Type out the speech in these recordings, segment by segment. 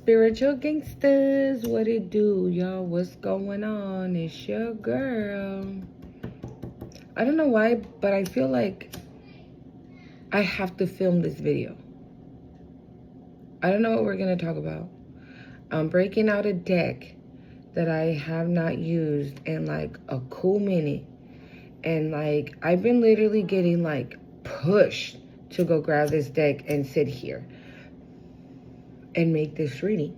Spiritual gangsters, what it do, y'all? What's going on? It's your girl. I don't know why, but I feel like I have to film this video. I don't know what we're gonna talk about. I'm breaking out a deck that I have not used in like a cool minute. And like, I've been literally getting like pushed to go grab this deck and sit here and make this reading.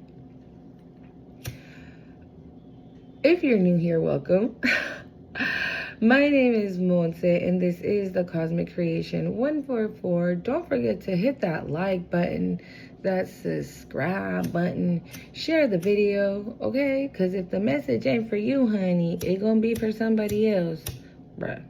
If you're new here, welcome. My name is Monse, and this is the Cosmic Creation 144. Don't forget to hit that like button, that subscribe button, share the video, okay? Because if the message ain't for you, honey, it gonna be for somebody else, bruh.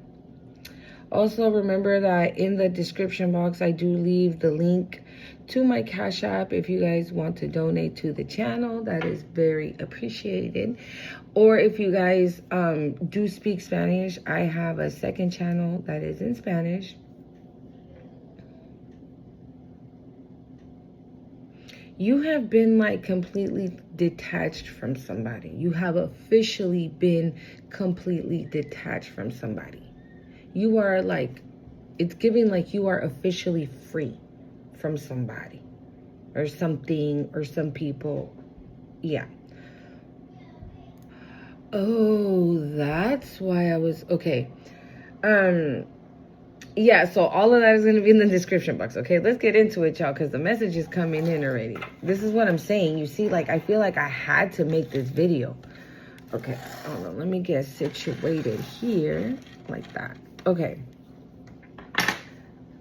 Also, remember that in the description box, I do leave the link to my Cash App if you guys want to donate to the channel. That is very appreciated. Or if you guys do speak Spanish, I have a second channel that is in Spanish. You have been like completely detached from somebody. You have officially been completely detached from somebody. You are like, it's giving like you are officially free from somebody or something or some people. Yeah. Oh, that's why I was, okay. Yeah, so all of that is going to be in the description box. Okay, let's get into it, y'all, because the message is coming in already. This is what I'm saying. You see, like, I feel like I had to make this video. Okay, hold on. Let me get situated here like that. Okay.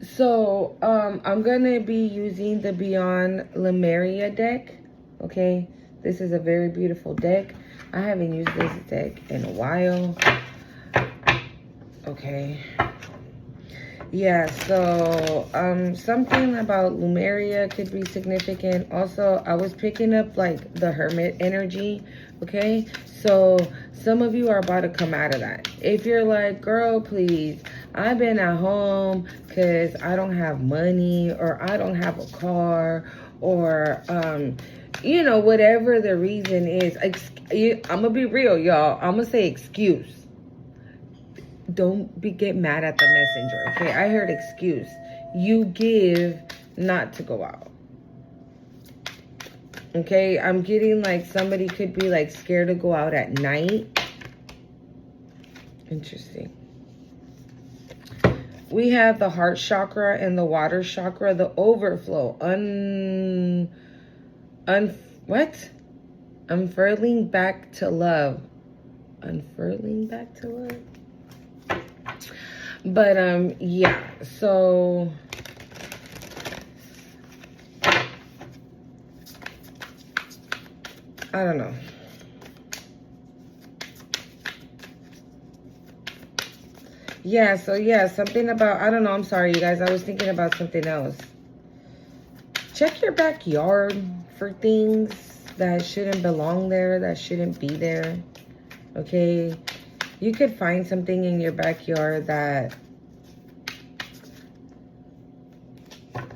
So, I'm going to be using the Beyond Lemuria deck. Okay, this is a very beautiful deck. I haven't used this deck in a while. Okay. Yeah, so something about Lemuria could be significant. Also, I was picking up like the Hermit energy, okay? So some of you are about to come out of that. If you're like, girl, please, I've been at home because I don't have money or I don't have a car or, you know, whatever the reason is. I'm going to be real, y'all. I'm going to say excuse. Don't get mad at the messenger, okay? I heard excuse. You give not to go out. Okay? I'm getting like somebody could be like scared to go out at night. Interesting. We have the heart chakra and the water chakra, the overflow. What? Unfurling back to love. Unfurling back to love? But, yeah, so I don't know. Yeah, so yeah, something about, I don't know, I'm sorry, you guys. I was thinking about something else. Check your backyard for things that shouldn't belong there, that shouldn't be there, okay? You could find something in your backyard that,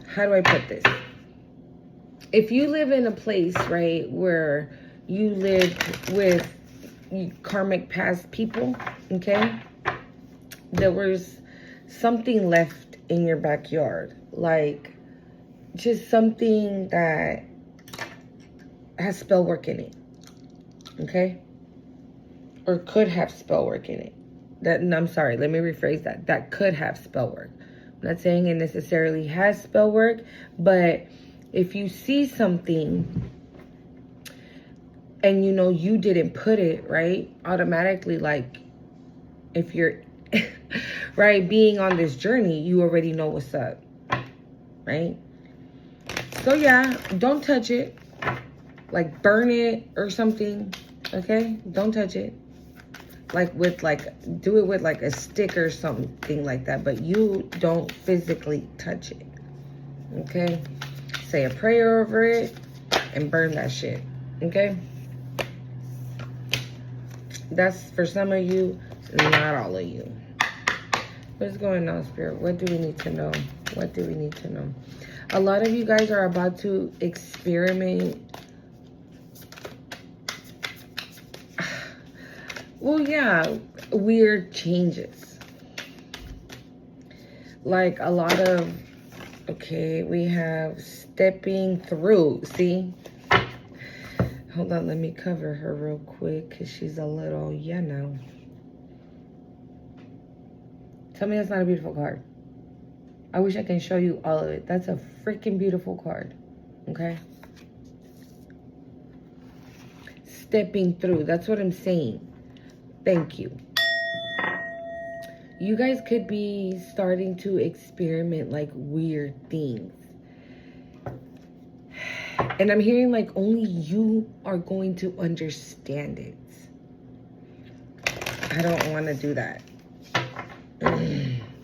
how do I put this? If you live in a place, right, where you live with karmic past people, okay, there was something left in your backyard, like just something that has spell work in it, okay? Or could have spell work in it. I'm sorry, let me rephrase that. That could have spell work. I'm not saying it necessarily has spell work, but if you see something and you know you didn't put it, right, automatically, like if you're, right, being on this journey, you already know what's up, right? So yeah, don't touch it. Like burn it or something, okay? Don't touch it. Like with like, do it with like a stick or something like that, but you don't physically touch it, okay? Say a prayer over it and burn that shit, okay? That's for some of you, not all of you. What's going on, Spirit? What do we need to know? What do we need to know? A lot of you guys are about to experiment Well, yeah, weird changes. Like a lot of, okay, we have stepping through. See? Hold on, let me cover her real quick because she's a little, you know. Tell me that's not a beautiful card. I wish I can show you all of it. That's a freaking beautiful card. Okay? Stepping through. That's what I'm saying. Thank you. You guys could be starting to experiment like weird things. And I'm hearing like only you are going to understand it. I don't want to do that.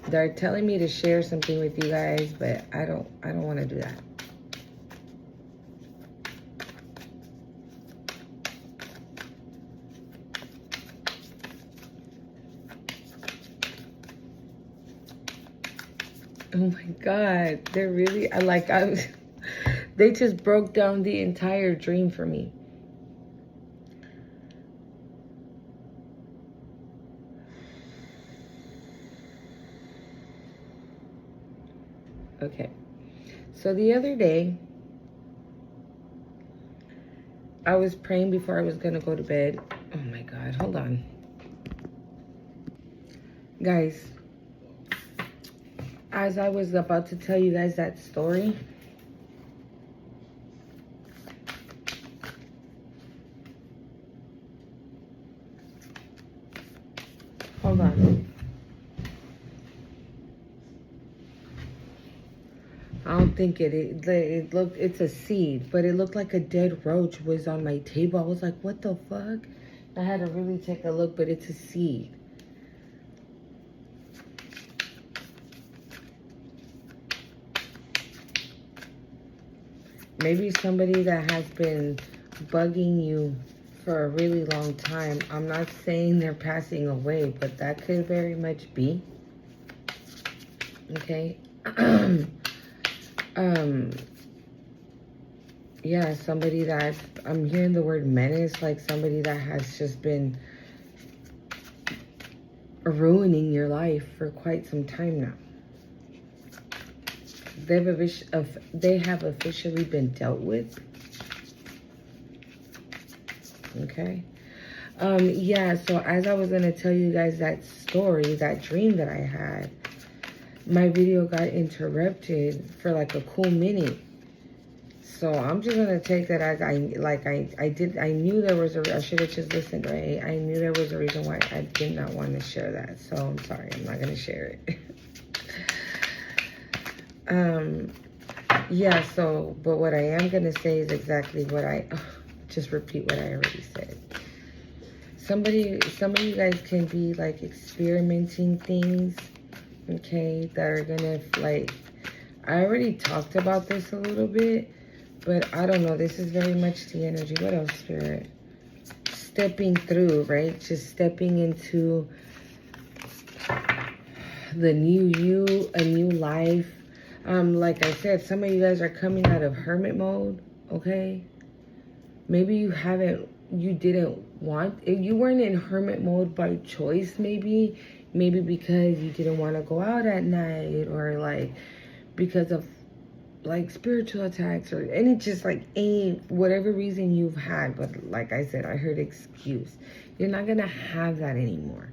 They're telling me to share something with you guys, but I don't want to do that. Oh my God, they're really, they just broke down the entire dream for me. Okay, so the other day, I was praying before I was gonna go to bed. Oh my God, hold on. Guys, as I was about to tell you guys that story, hold on. I don't think it looked, it's a seed, but it looked like a dead roach was on my table. I was like, what the fuck? I had to really take a look, but it's a seed. Maybe somebody that has been bugging you for a really long time. I'm not saying they're passing away, but that could very much be. Okay. Yeah, somebody that, I'm hearing the word menace, like somebody that has just been ruining your life for quite some time now. They have officially been dealt with. Okay. Yeah, so as I was gonna tell you guys that story, that dream that I had, my video got interrupted for like a cool minute. So I'm just gonna take that as I knew there was I should have just listened, right? I knew there was a reason why I did not want to share that. So I'm sorry, I'm not gonna share it. Yeah, so, but what I am gonna say is exactly what just repeat what I already said. Some of you guys can be like experimenting things, okay, that are gonna like, I already talked about this a little bit, but I don't know, this is very much the energy. What else, Spirit? Stepping through, right? Just stepping into the new you, a new life. Like I said, some of you guys are coming out of hermit mode, okay? Maybe you didn't want, if you weren't in hermit mode by choice, maybe because you didn't want to go out at night, or like because of like spiritual attacks, or whatever reason you've had. But like I said, I heard excuse. You're not gonna have that anymore.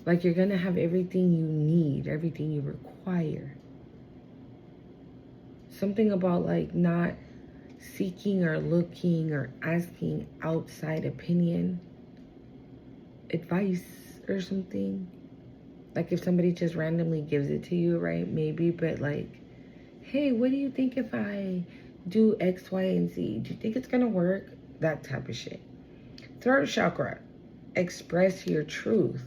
Like, you're gonna have everything you need, everything you require. Something about like not seeking or looking or asking outside opinion, advice or something. Like if somebody just randomly gives it to you, right? Maybe, but like, hey, what do you think if I do X, Y, and Z? Do you think it's gonna work? That type of shit. Throat chakra. Express your truth.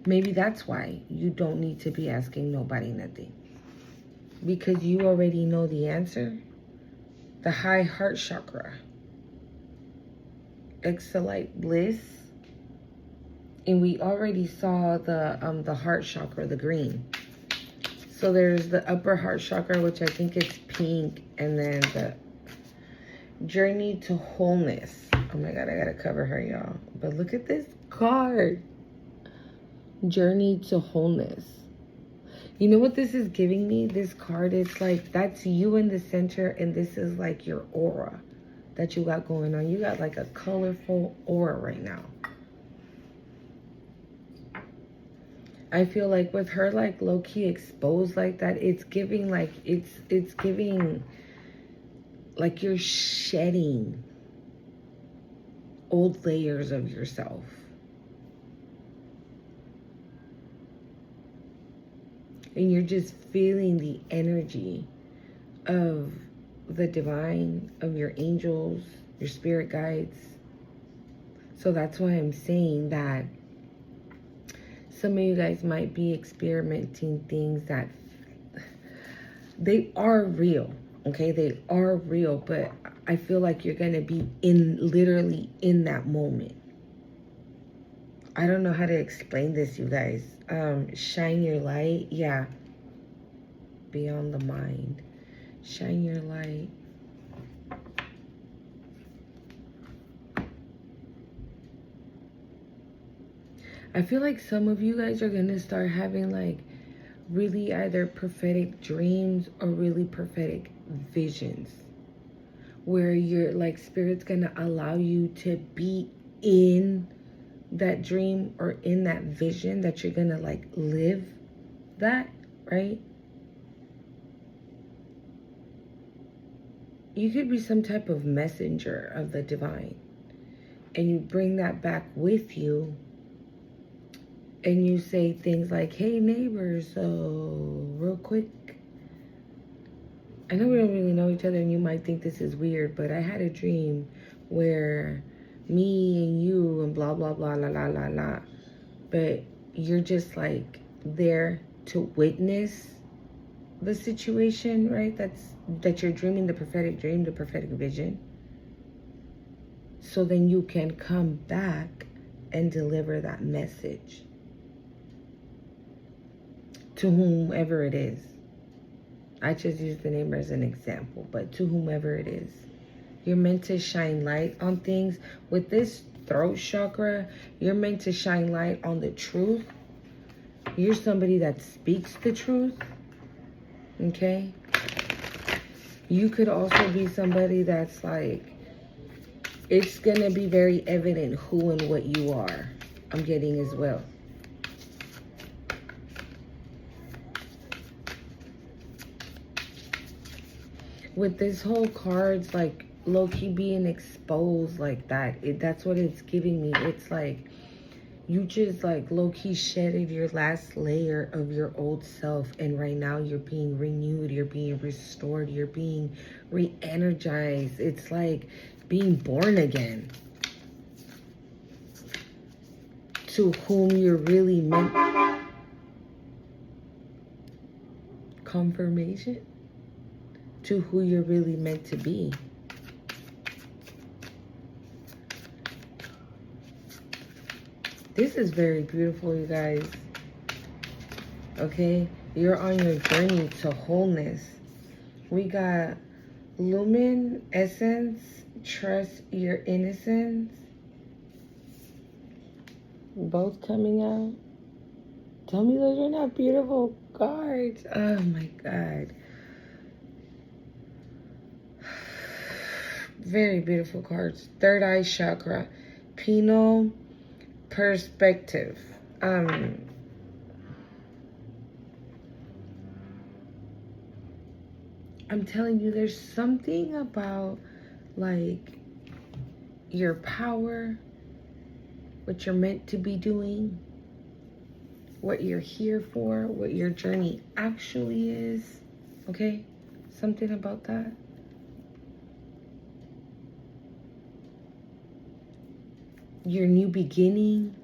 Maybe that's why you don't need to be asking nobody nothing. Because you already know the answer. The high heart chakra. Exalite bliss. And we already saw the heart chakra, the green. So there's the upper heart chakra, which I think is pink. And then Journey to wholeness. Oh my God, I gotta cover her, y'all. But look at this card. Journey to wholeness. You know what this is giving me? This card is like, that's you in the center, and this is like your aura that you got going on. You got like a colorful aura right now. I feel like with her like low-key exposed like that, it's giving like, it's giving like you're shedding old layers of yourself. And you're just feeling the energy of the divine, of your angels, your spirit guides. So that's why I'm saying that some of you guys might be experimenting things that they are real, okay? They are real, but I feel like you're gonna be literally in that moment. I don't know how to explain this, you guys. Shine your light. Yeah. Beyond the mind. Shine your light. I feel like some of you guys are going to start having like really either prophetic dreams or really prophetic visions. Where you're like, Spirit's going to allow you to be in that dream or in that vision, that you're gonna like live that, right? You could be some type of messenger of the divine, and you bring that back with you, and you say things like, hey neighbors, so real quick, I know we don't really know each other and you might think this is weird, but I had a dream where me and you and blah, blah, blah, la, la, la, la. But you're just like there to witness the situation, right? That you're dreaming the prophetic dream, the prophetic vision. So then you can come back and deliver that message to whomever it is. I just use the neighbor as an example, but to whomever it is. You're meant to shine light on things. With this throat chakra, you're meant to shine light on the truth. You're somebody that speaks the truth, okay? You could also be somebody that's like, it's gonna be very evident who and what you are. I'm getting as well. With this whole cards, like low-key being exposed like that, that's what it's giving me. It's like you just like low-key shedded your last layer of your old self, and right now you're being renewed, you're being restored, you're being re-energized. It's like being born again to whom you're really meant. Confirmation to who you're really meant to be. This is very beautiful, you guys. Okay? You're on your journey to wholeness. We got Lumen Essence, Trust Your Innocence. Both coming out. Tell me those are not beautiful cards. Oh my God. Very beautiful cards. Third eye chakra. Penal perspective. I'm telling you, there's something about like your power, what you're meant to be doing, what you're here for, what your journey actually is. Okay? Something about that. Your new beginning.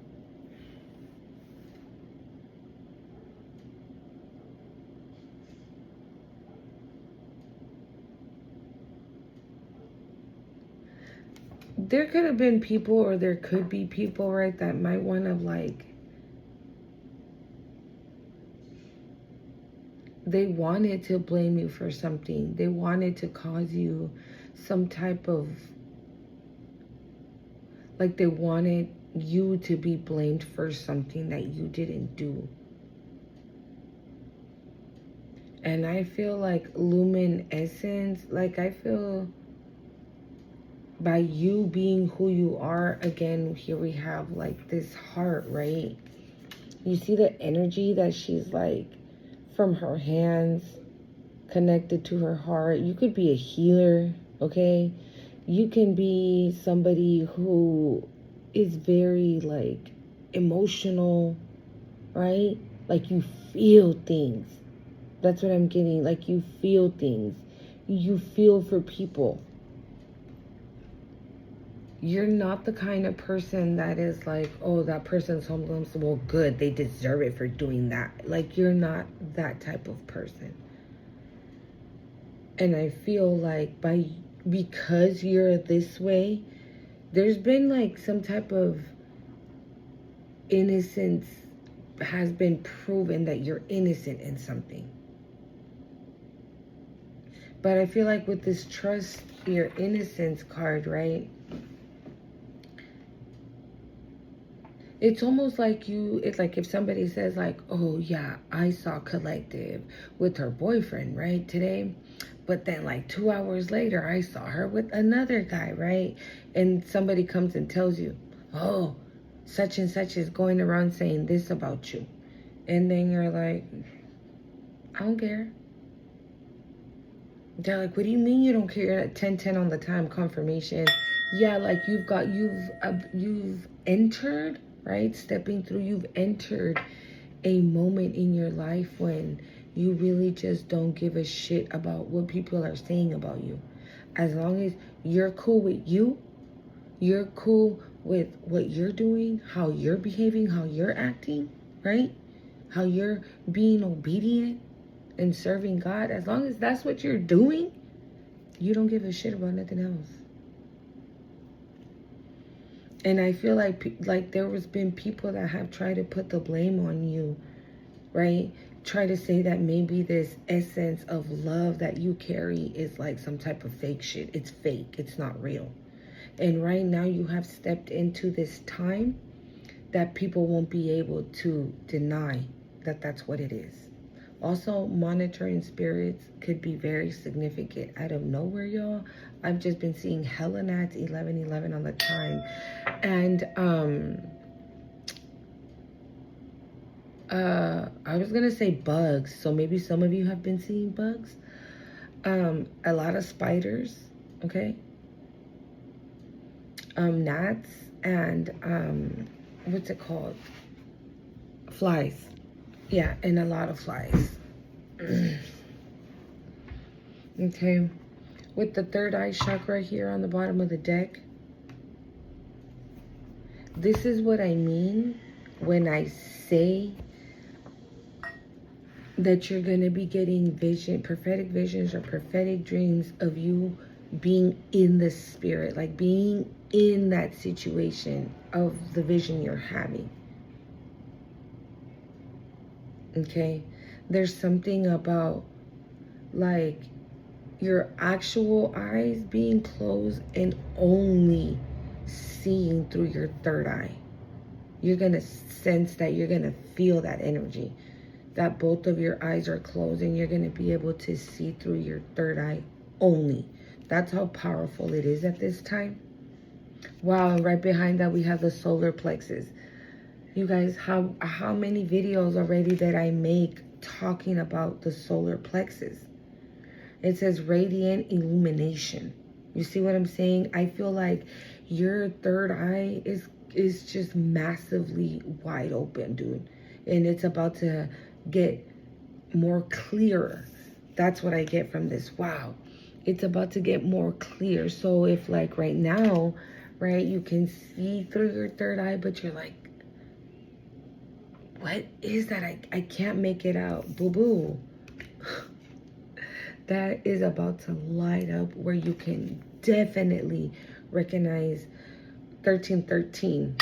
There could have been people, or there could be people, right, that might want to like, they wanted to blame you for something. They wanted to cause you some type of, like they wanted you to be blamed for something that you didn't do. And I feel like luminescence, like I feel by you being who you are, again, here we have like this heart, right? You see the energy that she's like from her hands connected to her heart. You could be a healer, okay? You can be somebody who is very like emotional, right? Like you feel things. That's what I'm getting. Like you feel things. You feel for people. You're not the kind of person that is like, oh, that person's homeless. Well, good. They deserve it for doing that. Like you're not that type of person. And I feel like because you're this way, there's been like some type of innocence has been proven that you're innocent in something. But I feel like with this trust your innocence card, right? It's almost like it's like if somebody says like, oh yeah, I saw Collective with her boyfriend, right, today. But then like 2 hours later, I saw her with another guy, right? And somebody comes and tells you, oh, such and such is going around saying this about you. And then you're like, I don't care. They're like, what do you mean you don't care? You're at 10:10 on the time confirmation. Yeah, like you've entered, right? Stepping through, you've entered a moment in your life when you really just don't give a shit about what people are saying about you. As long as you're cool with you, you're cool with what you're doing, how you're behaving, how you're acting, right? How you're being obedient and serving God. As long as that's what you're doing, you don't give a shit about nothing else. And I feel like there was been people that have tried to put the blame on you, right? Try to say that maybe this essence of love that you carry is like some type of fake shit. It's fake. It's not real. And right now you have stepped into this time that people won't be able to deny that that's what it is. Also, monitoring spirits could be very significant out of nowhere, y'all. I've just been seeing hella nats 11:11 on the time. And I was gonna say bugs, so maybe some of you have been seeing bugs. A lot of spiders, okay? Gnats and what's it called? Flies. Yeah, and a lot of flies. Okay. With the third eye chakra here on the bottom of the deck, this is what I mean when I say that you're going to be getting prophetic visions or prophetic dreams of you being in the spirit, like being in that situation of the vision you're having. Okay? There's something about like your actual eyes being closed and only seeing through your third eye. You're going to sense that, you're going to feel that energy, that both of your eyes are closed and you're going to be able to see through your third eye only. That's how powerful it is at this time. Wow, and right behind that we have the solar plexus. You guys, how many videos already that I make talking about the solar plexus? It says radiant illumination. You see what I'm saying? I feel like your third eye is just massively wide open, dude. And it's about to get more clearer. That's what I get from this. Wow. It's about to get more clear. So if like right now, right, you can see through your third eye, but you're like, what is that? I can't make it out. Boo-boo. That is about to light up where you can definitely recognize 1313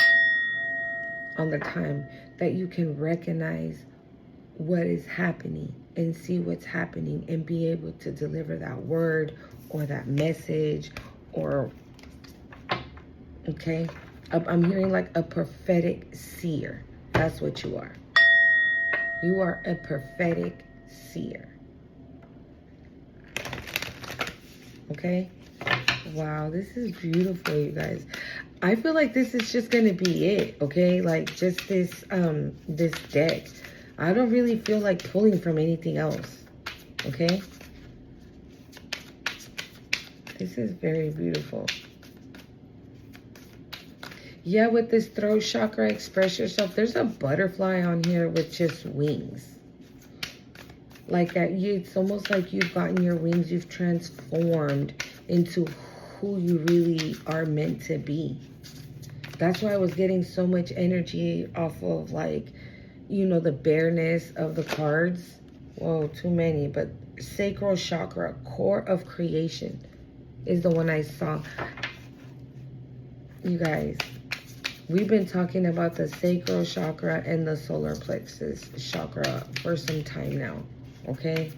on the time. That you can recognize what is happening and see what's happening and be able to deliver that word or that message or, okay? I'm hearing like a prophetic seer. That's what you are. You are a prophetic seer. Okay? Wow, this is beautiful, you guys. I feel like this is just gonna be it, okay? Like just this this deck. I don't really feel like pulling from anything else. Okay? This is very beautiful. Yeah, with this throat chakra, express yourself. There's a butterfly on here with just wings. Like that, it's almost like you've gotten your wings, you've transformed into who you really are meant to be. That's why I was getting so much energy off of, like, you know, the bareness of the cards. Whoa, too many. But sacral chakra, core of creation, is the one I saw. You guys, we've been talking about the sacral chakra and the solar plexus chakra for some time now. Okay?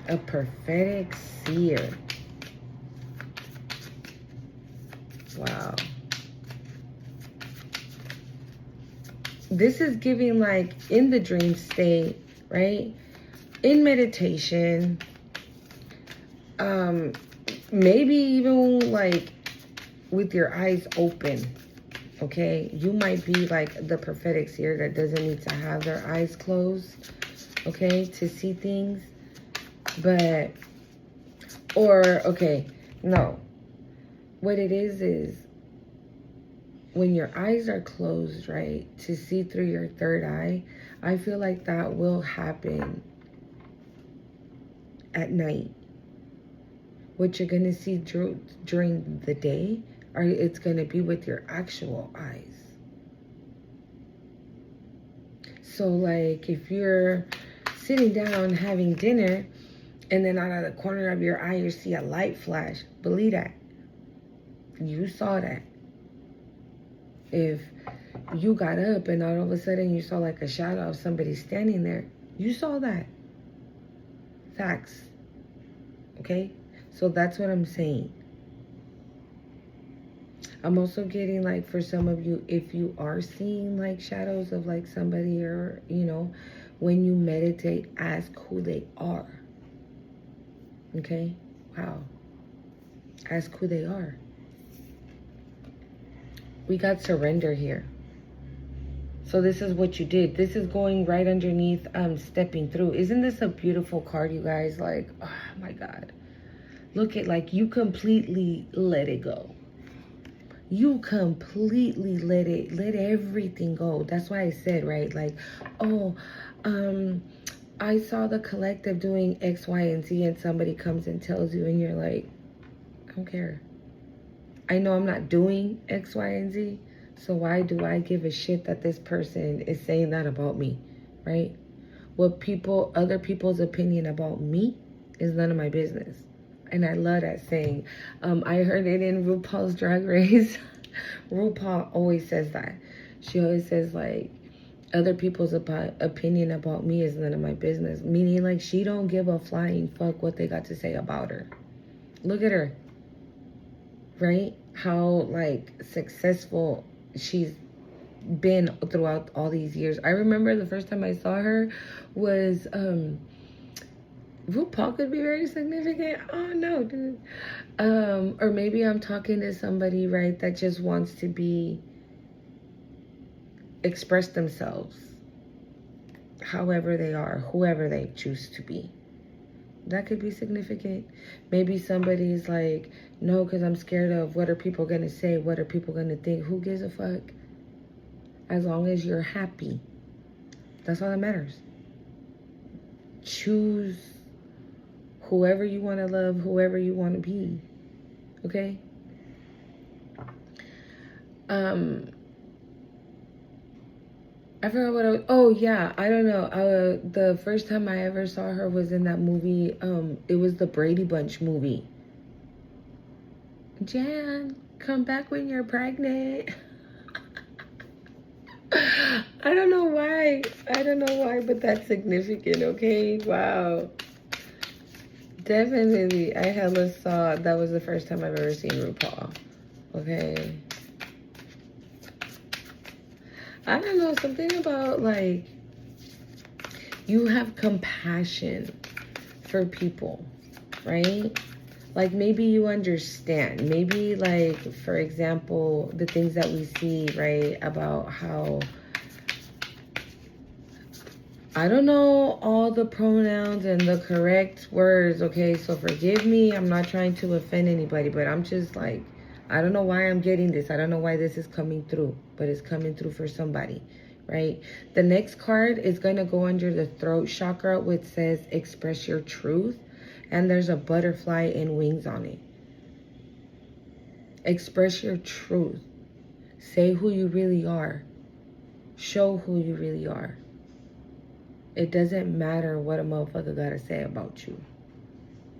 A prophetic seer. Wow. This is giving, like, in the dream state, right? In meditation, maybe even like with your eyes open, okay? You might be like the prophetic seer that doesn't need to have their eyes closed, okay, to see things. But, or, okay, no. What it is when your eyes are closed, right, to see through your third eye, I feel like that will happen at night. What you're going to see during the day, or it's going to be with your actual eyes. So, like, if you're sitting down having dinner, and then out of the corner of your eye, you see a light flash, believe that. You saw that. If you got up and all of a sudden you saw like a shadow of somebody standing there, you saw that. Facts. Okay? So that's what I'm saying. I'm also getting, like, for some of you, if you are seeing like shadows of like somebody, or, you know, when you meditate, ask who they are. Okay? Wow. Ask who they are. We got surrender here. So this is what you did. This is going right underneath stepping through. Isn't this a beautiful card, you guys? Like, oh my God. Look at, like, you completely let it go. You completely let everything go. That's why I said, right? Like, oh, I saw the collective doing X, Y, and Z, and somebody comes and tells you, and you're like, I don't care. I know I'm not doing X, Y, and Z, so why do I give a shit that this person is saying that about me, right? What other people's opinion about me is none of my business. And I love that saying. I heard it in RuPaul's Drag Race. RuPaul always says that. She always says, like, other people's opinion about me is none of my business. Meaning, like, she don't give a flying fuck what they got to say about her. Look at her. Right? How, like, successful she's been throughout all these years. I remember the first time I saw her was RuPaul could be very significant. Oh no, dude. Or maybe I'm talking to somebody, right, that just wants to express themselves however they are, whoever they choose to be. That could be significant. Maybe somebody's like, no, because I'm scared of what are people going to say? What are people going to think? Who gives a fuck? As long as you're happy. That's all that matters. Choose whoever you want to love, whoever you want to be. Okay? I forgot what I was, oh yeah, I don't know. The first time I ever saw her was in that movie. It was the Brady Bunch movie. Jan, come back when you're pregnant. I don't know why. I don't know why, but that's significant, okay? Wow. Definitely. I hella saw, that was the first time I've ever seen RuPaul. Okay. I don't know, something about like, you have compassion for people, right? Like maybe you understand. Maybe like, for example, the things that we see, right, about how, I don't know all the pronouns and the correct words, okay? So forgive me. I'm not trying to offend anybody, but I'm just like, I don't know why I'm getting this. I don't know why this is coming through, but it's coming through for somebody, right? The next card is going to go under the throat chakra, which says express your truth. And there's a butterfly and wings on it. Express your truth. Say who you really are. Show who you really are. It doesn't matter what a motherfucker gotta say about you.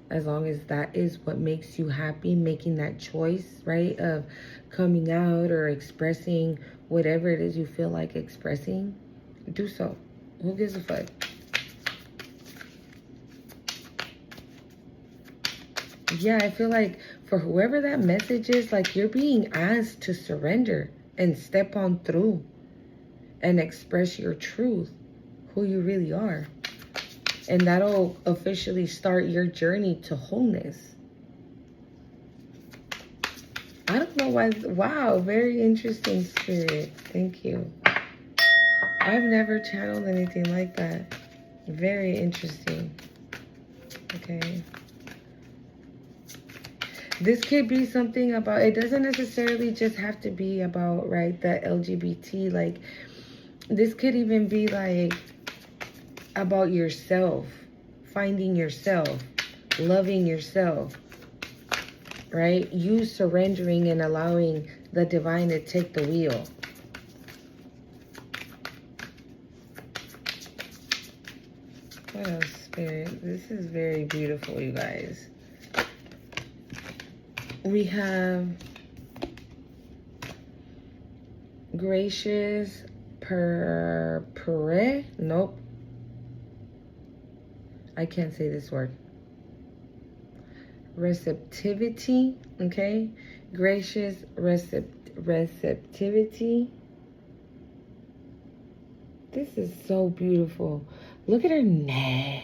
As long as that is what makes you happy, making that choice, right, of coming out or expressing whatever it is you feel like expressing, do so. Who gives a fuck? Yeah, I feel like for whoever that message is, like you're being asked to surrender and step on through and express your truth, who you really are. And that'll officially start your journey to wholeness. I don't know why. Wow, very interesting, Spirit. Thank you. I've never channeled anything like that. Very interesting. Okay. This could be something about, it doesn't necessarily just have to be about, right, the LGBT. Like, this could even be like about yourself, finding yourself, loving yourself, right? You surrendering and allowing the divine to take the wheel. What else, Spirit? This is very beautiful, you guys. We have gracious nope. I can't say this word. Receptivity, okay? Gracious receptivity. This is so beautiful. Look at her neck.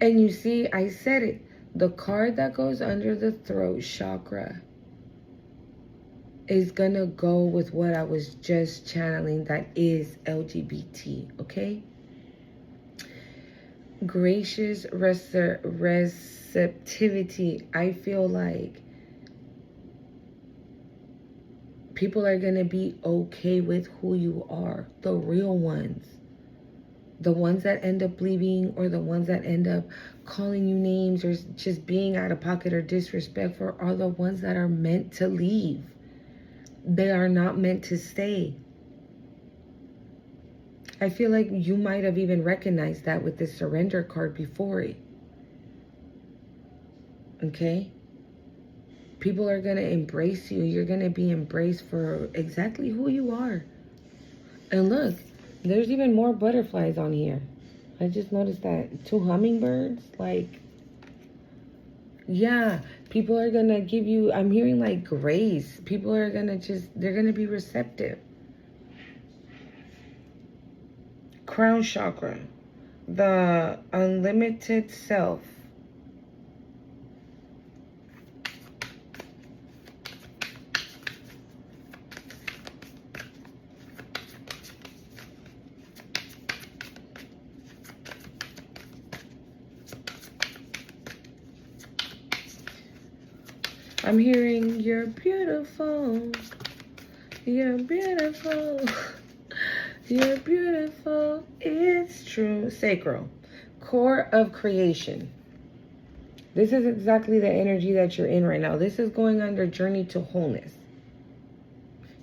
And you see, I said it. The card that goes under the throat chakra is gonna go with what I was just channeling, that is LGBT, okay? Gracious receptivity. I feel like people are gonna be okay with who you are, the real ones. The ones that end up leaving, or the ones that end up calling you names or just being out of pocket or disrespectful, are the ones that are meant to leave. They are not meant to stay. I feel like you might have even recognized that with the surrender card before it. Okay? People are going to embrace you. You're going to be embraced for exactly who you are. And look, there's even more butterflies on here. I just noticed that. 2 hummingbirds. Like, yeah, people are going to give you, I'm hearing like grace. People are going to they're going to be receptive. Crown chakra. The unlimited self. I'm hearing you're beautiful. You're beautiful. You're beautiful. It's true. Sacral. Core of creation. This is exactly the energy that you're in right now. This is going under journey to wholeness.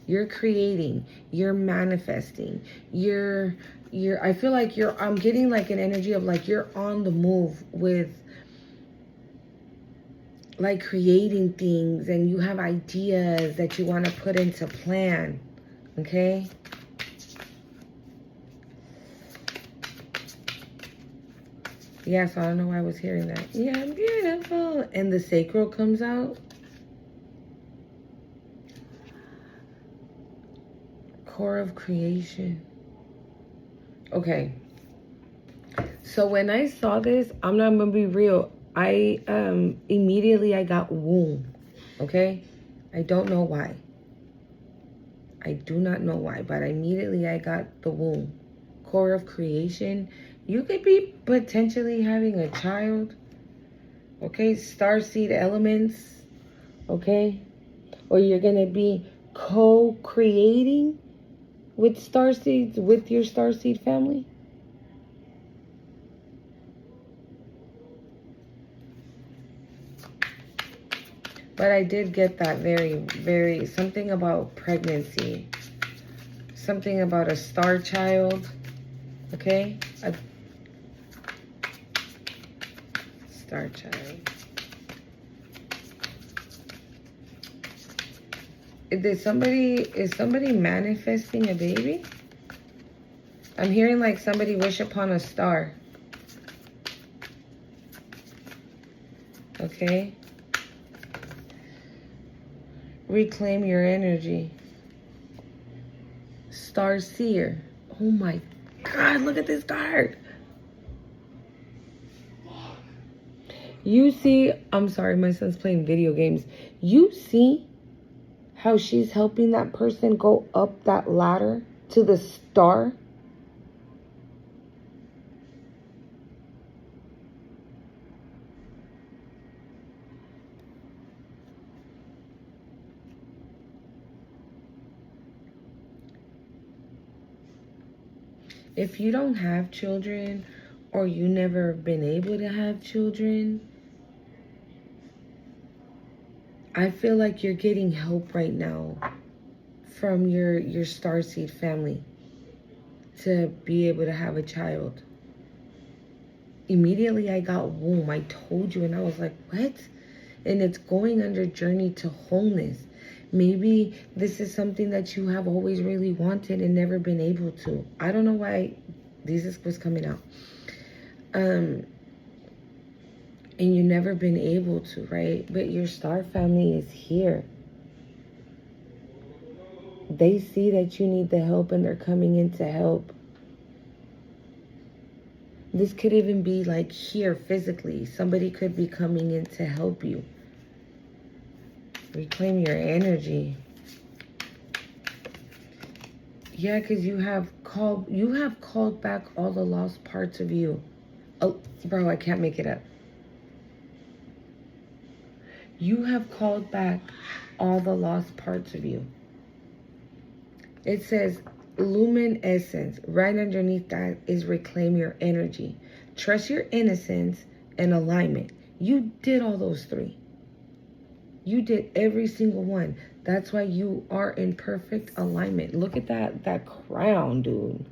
You're creating, you're manifesting, I feel like I'm getting like an energy of like you're on the move with like creating things and you have ideas that you want to put into plan. Okay? Yeah, so I don't know why I was hearing that. Yeah, beautiful. And the sacral comes out. Core of creation. Okay. So when I saw this, I'm not gonna be real. I immediately I got womb. Okay? I don't know why. I do not know why, but immediately I got the womb. Core of creation. You could be potentially having a child. Okay? Starseed elements. Okay? Or you're gonna be co-creating with starseeds, with your starseed family. But I did get that very, something about pregnancy. Something about a star child. Okay? A star child. Is somebody manifesting a baby? I'm hearing like somebody wish upon a star. Okay? Reclaim your energy. Star seer. Oh my God, look at this card. You see, I'm sorry, my son's playing video games. You see how she's helping that person go up that ladder to the star? If you don't have children or you never been able to have children, I feel like you're getting help right now from your starseed family to be able to have a child. Immediately I got womb. I told you, and I was like, what? And it's going under journey to wholeness. Maybe this is something that you have always really wanted and never been able to. I don't know why this was coming out. And you've never been able to, right? But your star family is here. They see that you need the help and they're coming in to help. This could even be like here physically. Somebody could be coming in to help you. Reclaim your energy. Yeah, because you have called back all the lost parts of you. Oh, bro, I can't make it up. You have called back all the lost parts of you. It says lumen essence. Right underneath that is reclaim your energy. Trust your innocence and alignment. You did all those three. You did every single one. That's why you are in perfect alignment. Look at that crown, dude.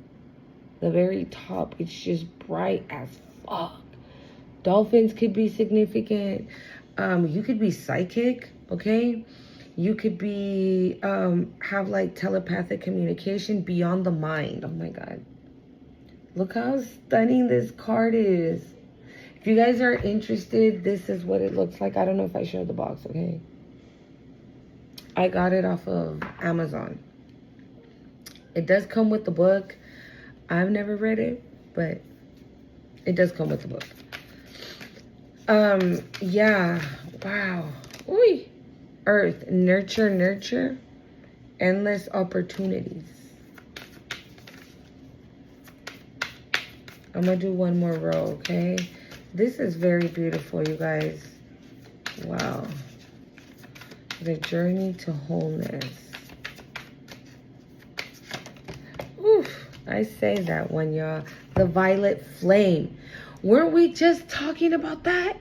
The very top. It's just bright as fuck. Dolphins could be significant. You could be psychic, okay? You could be have like telepathic communication beyond the mind. Oh my God. Look how stunning this card is. If you guys are interested, this is what it looks like. I don't know if I showed the box, okay? I got it off of Amazon. It does come with the book. I've never read it, but it does come with the book. Yeah. Wow. Ooh. Earth, nurture, endless opportunities. I'm gonna do one more row, okay? This is very beautiful, you guys. Wow. The journey to wholeness. Oof, I say that one, y'all. The violet flame. Weren't we just talking about that?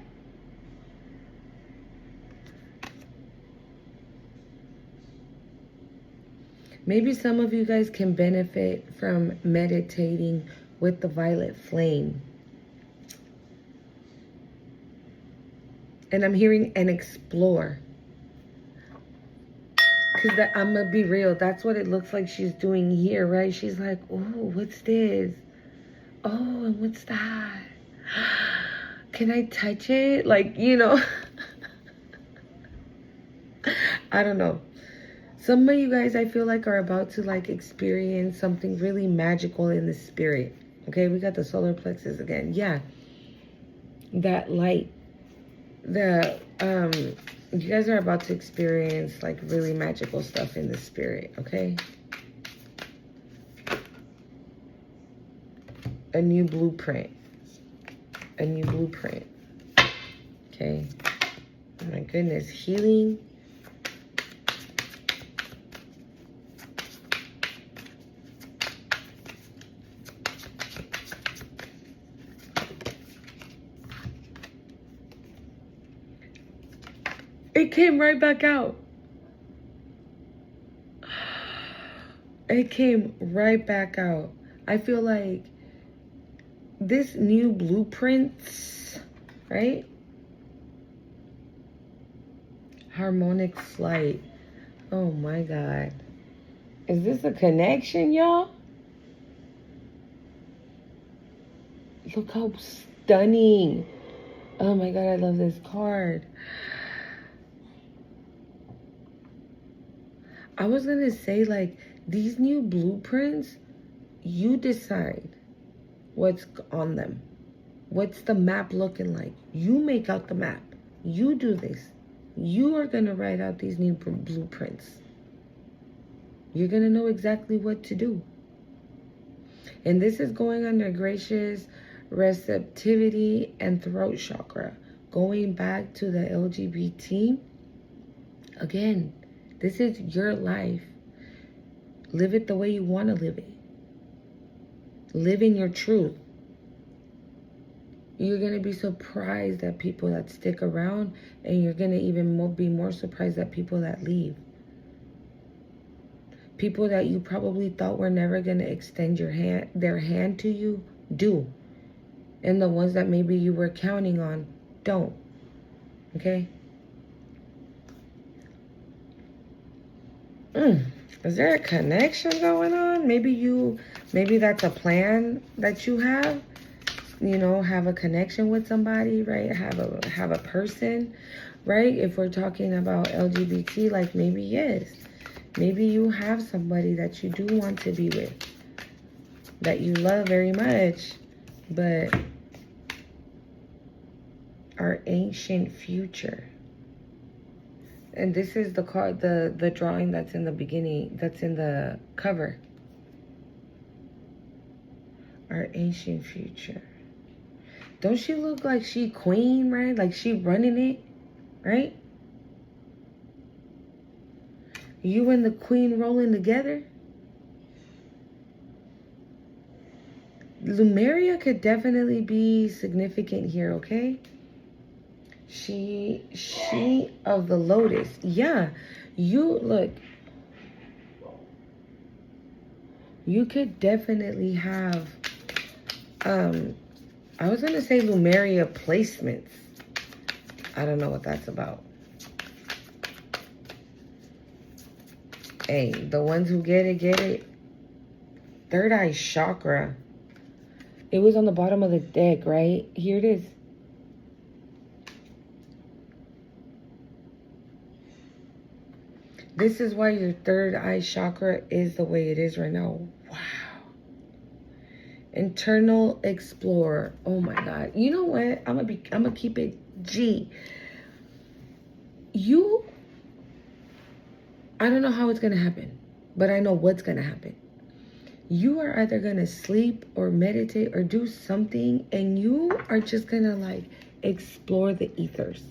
Maybe some of you guys can benefit from meditating with the violet flame. And I'm hearing and explore. Because I'm going to be real. That's what it looks like she's doing here, right? She's like, oh, what's this? Oh, and what's that? Can I touch it? Like, you know. I don't know. Some of you guys, I feel like, are about to like experience something really magical in the spirit. Okay, we got the solar plexus again. Yeah. That light. You guys are about to experience like really magical stuff in the spirit, okay? A new blueprint. A new blueprint. Okay. Oh my goodness. Healing. It came right back out. It came right back out. I feel like this new blueprints, right? Harmonic flight. Oh my God. Is this a connection, y'all? Look how stunning. Oh my God, I love this card. I was gonna say, like, these new blueprints, you decide what's on them. What's the map looking like? You make out the map. You do this. You are gonna write out these new blueprints. You're gonna know exactly what to do. And this is going under gracious receptivity and throat chakra. Going back to the LGBT, again, this is your life. Live it the way you want to live it. Live in your truth. You're going to be surprised at people that stick around, and you're going to even be more surprised at people that leave. People that you probably thought were never going to extend their hand to you, do. And the ones that maybe you were counting on, don't. Okay? Is there a connection going on? Maybe that's a plan that you have. You know, have a connection with somebody, right? Have a person, right? If we're talking about LGBT, like maybe yes. Maybe you have somebody that you do want to be with, that you love very much, but our ancient future. And this is the card, the drawing that's in the beginning, that's in the cover. Our ancient future. Don't she look like she queen, right? Like she running it, right? You and the queen rolling together. Lumeria could definitely be significant here, okay? She of the lotus. Yeah, you look. You could definitely have, I was gonna say Lumeria placements. I don't know what that's about. Hey, the ones who get it, get it. Third eye chakra. It was on the bottom of the deck, right? Here it is. This is why your third eye chakra is the way it is right now. Wow. Internal explorer. Oh my God. You know what? I'm gonna keep it G. I don't know how it's gonna happen, but I know what's gonna happen. You are either gonna sleep or meditate or do something, and you are just gonna like explore the ethers.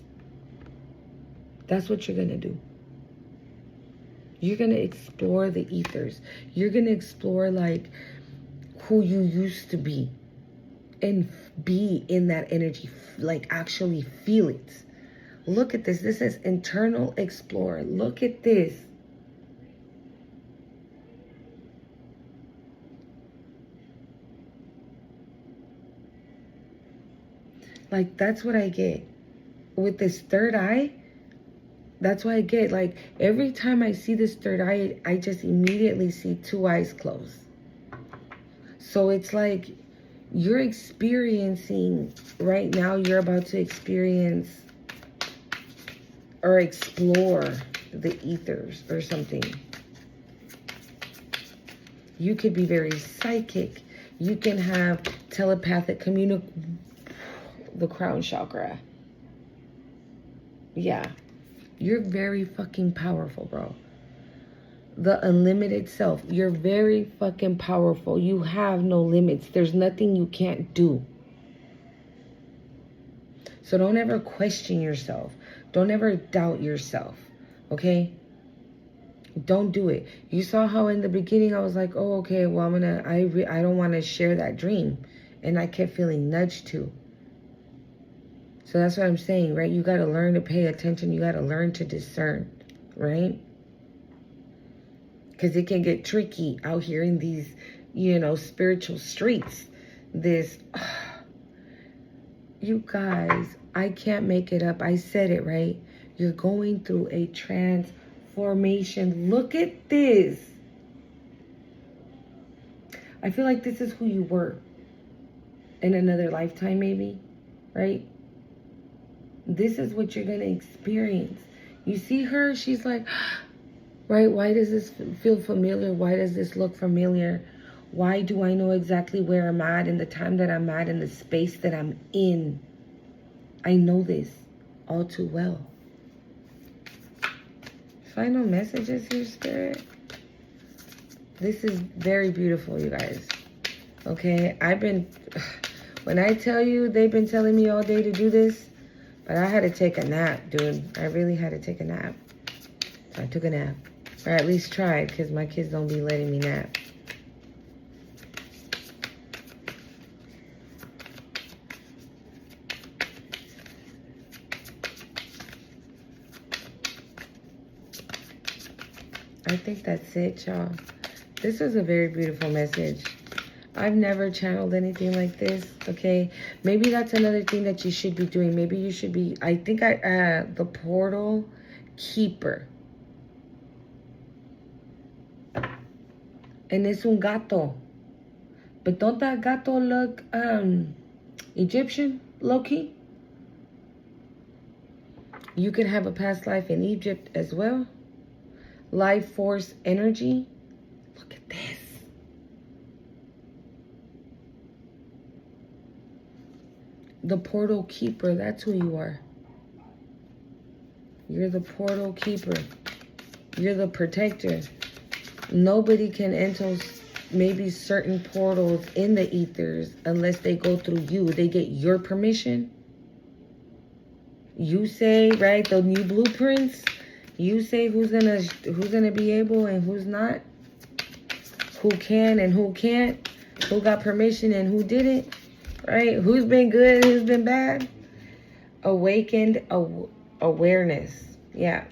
That's what you're gonna do. You're gonna explore the ethers. You're gonna explore like who you used to be and be in that energy, like actually feel it. Look at this. This is internal explorer. Look at this. Like, that's what I get. with this third eye, that's why I get, like, every time I see this third eye, I just immediately see two eyes closed. So it's like you're experiencing, right now, you're about to experience or explore the ethers or something. You could be very psychic. You can have telepathic communication. The crown chakra. Yeah. You're very fucking powerful, bro. The unlimited self. You're very fucking powerful. You have no limits. There's nothing you can't do. So don't ever question yourself. Don't ever doubt yourself. Okay? Don't do it. You saw how in the beginning I was like, oh, okay, well, I don't want to share that dream. And I kept feeling nudged to. So that's what I'm saying, right? You got to learn to pay attention. You got to learn to discern, right? Because it can get tricky out here in these, spiritual streets. You guys, I can't make it up. I said it, right? You're going through a transformation. Look at this. I feel like this is who you were in another lifetime, maybe, right? This is what you're going to experience. You see her, she's like, right, why does this feel familiar? Why does this look familiar? Why do I know exactly where I'm at and the time that I'm at and the space that I'm in? I know this all too well. Final messages here, Spirit. This is very beautiful, you guys. Okay, when I tell you, they've been telling me all day to do this, but I had to take a nap, dude. I really had to take a nap. So I took a nap. Or at least tried, because my kids don't be letting me nap. I think that's it, y'all. This was a very beautiful message. I've never channeled anything like this, okay? Maybe that's another thing that you should be doing. Maybe you should be, the portal keeper. And it's un gato. But don't that gato look Egyptian, low-key? You could have a past life in Egypt as well. Life force energy. Look at this. The portal keeper, that's who you are. You're the portal keeper. You're the protector. Nobody can enter maybe certain portals in the ethers unless they go through you. They get your permission. You say, right, the new blueprints. You say who's gonna be able and who's not. Who can and who can't. Who got permission and who didn't. Right? Who's been good, who's been bad? Awakened awareness. Yeah.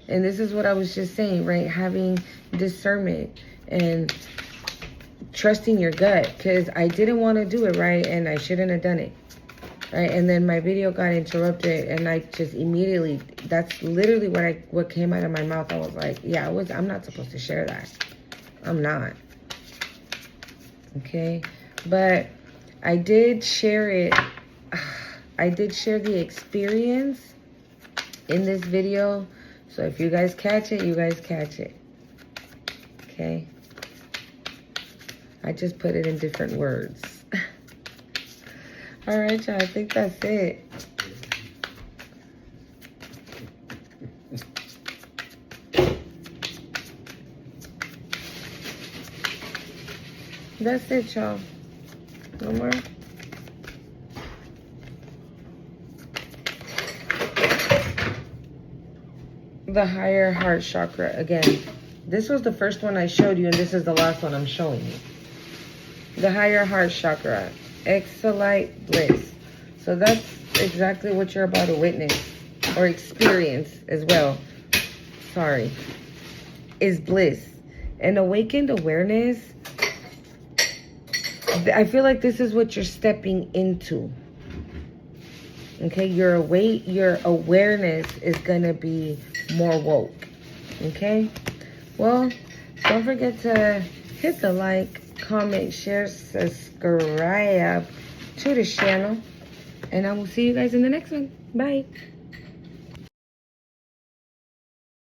And this is what I was just saying, right? Having discernment and trusting your gut. Because I didn't want to do it, right? And I shouldn't have done it. Right? And then my video got interrupted. And I just immediately, that's literally what came out of my mouth. I was like, yeah, I'm not supposed to share that. I'm not. Okay? But I did share it. I did share the experience in this video. So if you guys catch it, you guys catch it. Okay? I just put it in different words. All right, y'all. I think that's it. That's it, y'all. No more. The higher heart chakra. Again, this was the first one I showed you, and this is the last one I'm showing you. The higher heart chakra. Exalite bliss. So that's exactly what you're about to witness or experience as well. Sorry. Is bliss. And awakened awareness. I feel like this is what you're stepping into. Okay, your awareness is gonna be more woke. Okay, well, don't forget to hit the like, comment, share, subscribe to the channel, and I will see you guys in the next one. Bye.